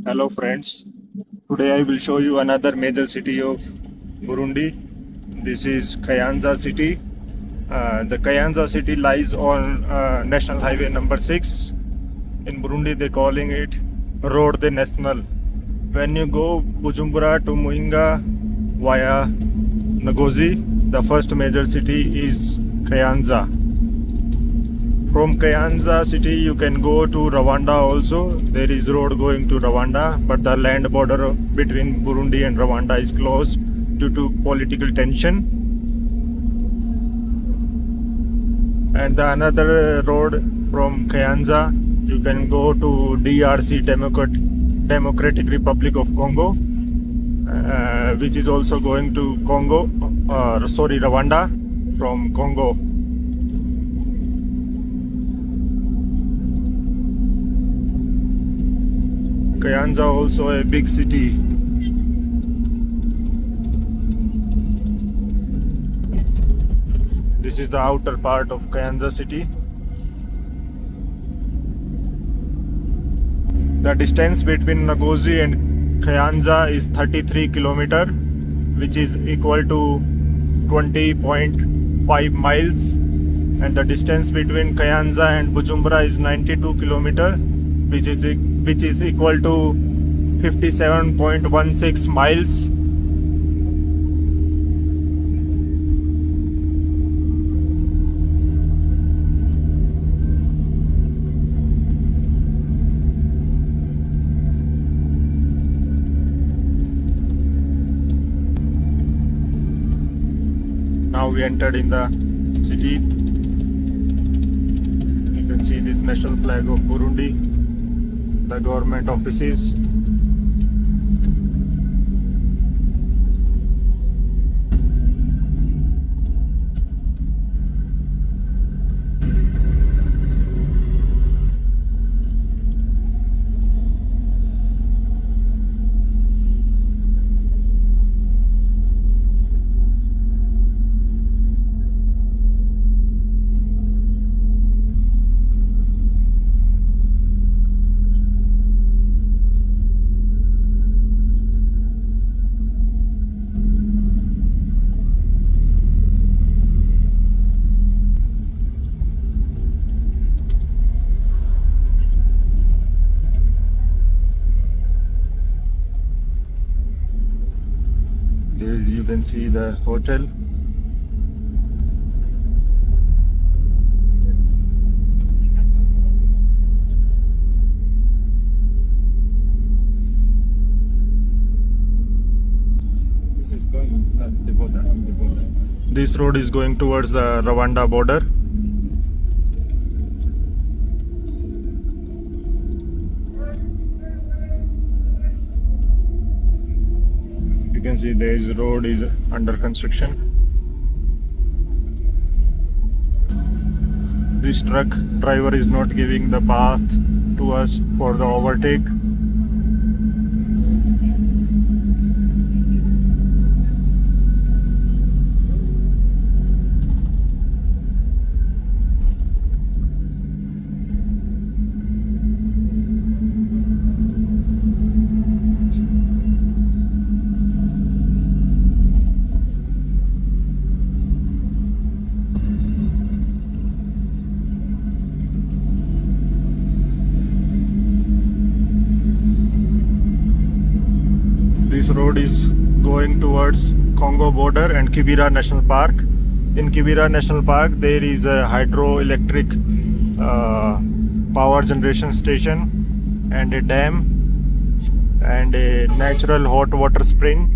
Hello friends, today I will show you another major city of Burundi. This is Kayanza City. The Kayanza City lies on National Highway number 6. In Burundi they calling it Road de National. When you go Bujumbura to Muinga via Ngozi, the first major city is Kayanza. From Kayanza city you can go to Rwanda also. There is road going to Rwanda, but the land border between Burundi and Rwanda is closed due to political tension. And the another road from Kayanza you can go to DRC, Democratic Republic of Congo, which is also going to Rwanda from Congo. Kayanza also a big city. This is the outer part of Kayanza city. The distance between Ngozi and Kayanza is 33 km, which is equal to 20.5 miles. And the distance between Kayanza and Bujumbura is 92 km, which is equal to 57.16 miles. Now we entered in the city. You can see this national flag of Burundi, the government offices. You can see the hotel. This is going the border. This road is going towards the Rwanda border. You can see this road is under construction. This truck driver is not giving the path to us for the overtake. This road is going towards Congo border and Kibira National Park. In Kibira National Park there is a hydroelectric power generation station and a dam and a natural hot water spring.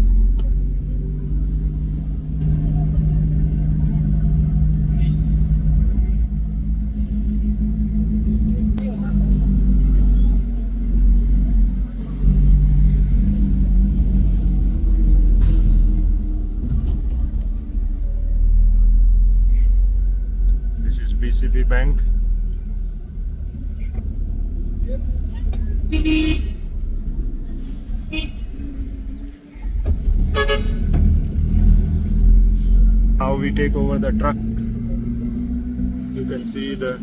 BCB Bank. Now we take over the truck. You can see the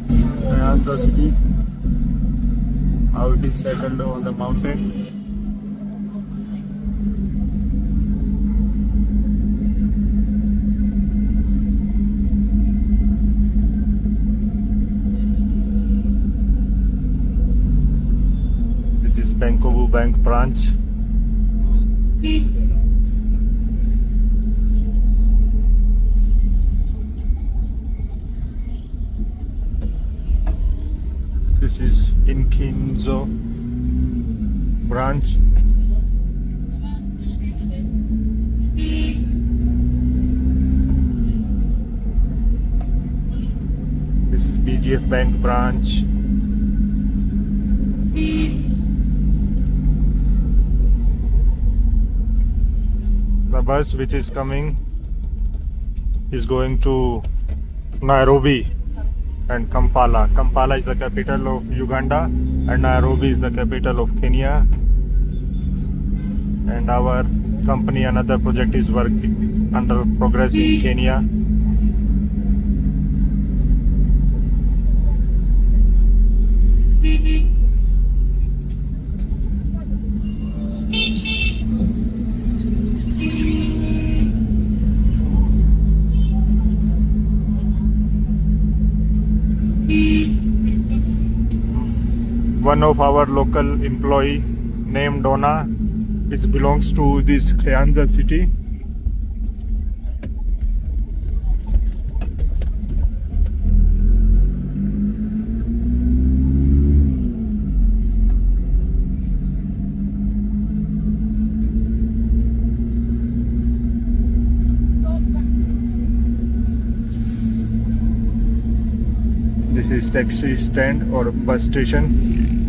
Kayanza city. how it is settled on the mountains. This is Bankobu Bank branch. This is Inkinzo branch. This is BGF Bank branch. The bus which is coming is going to Nairobi and Kampala. Kampala is the capital of Uganda and Nairobi is the capital of Kenya. And our company, another project is working under progress in Kenya. One of our local employee named Donna belongs to this Kayanza city. This is taxi stand or bus station.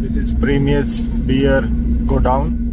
This is Premier's beer go down.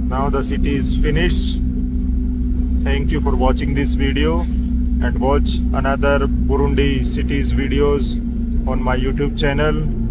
Now the city is finished. Thank you for watching this video and watch another Burundi cities videos on my YouTube channel.